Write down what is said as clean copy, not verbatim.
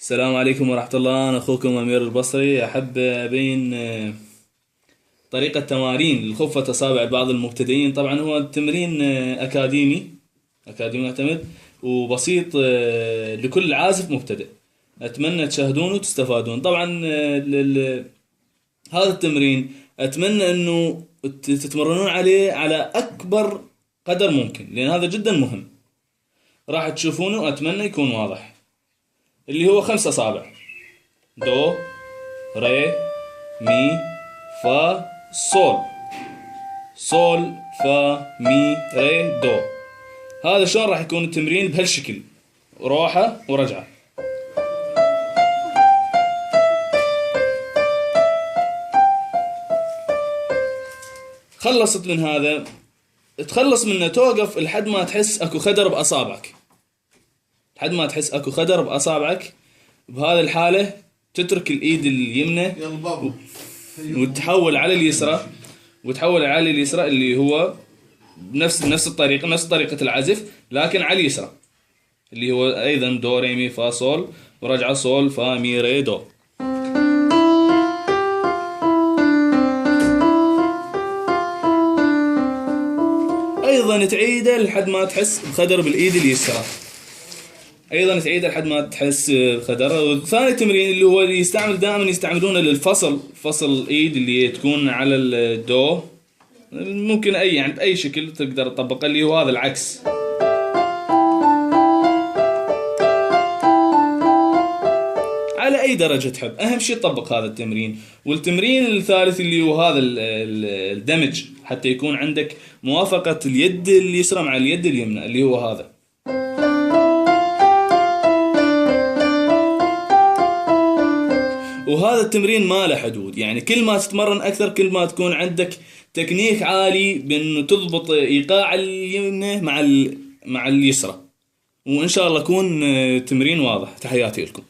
السلام عليكم ورحمة الله. أنا أخوكم أمير البصري. أحب أبين طريقة تمارين لخفة أصابع بعض المبتدئين. طبعا هو التمرين أكاديمي معتمد وبسيط لكل عازف مبتدئ. أتمنى تشاهدونه وتستفادون. طبعا هذا التمرين أتمنى أنه تتمرنون عليه على أكبر قدر ممكن، لأن هذا جدا مهم. راح تشوفونه وأتمنى يكون واضح. اللي هو 5 أصابع: دو، ري، مي، فا، صول. صول، فا، مي، ري، دو. هذا شلون راح يكون التمرين؟ بهالشكل، روحة ورجعة. خلصت من هذا، تخلص منه، توقف لحد ما تحس اكو خدر باصابعك. لحد ما تحس اكو خدر باصابعك. بهذه الحالة تترك الايد اليمنى وتحول على اليسرى، اللي هو نفس طريقة العزف، لكن على اليسرى، اللي هو ايضا دو ري مي فا صول، ورجعة صول فا مي ري دو. ايضا تعيده لحد ما تحس بخدر بالايد اليسرى. وثاني تمرين اللي هو اللي دائما يستعملونه للفصل، فصل الايد اللي تكون على الدو، ممكن باي شكل تقدر تطبقه، اللي هو هذا العكس. على اي درجة تحب، اهم شيء تطبق هذا التمرين. والتمرين الثالث اللي هو هذا الدمج، حتى يكون عندك موافقة اليد اليسرى مع اليد اليمنى، اللي هو هذا. وهذا التمرين ما له حدود، يعني كل ما تتمرن اكثر كل ما تكون عندك تكنيك عالي بانه تضبط ايقاع اليمنى مع اليسرى. وان شاء الله يكون تمرين واضح. تحياتي لكم.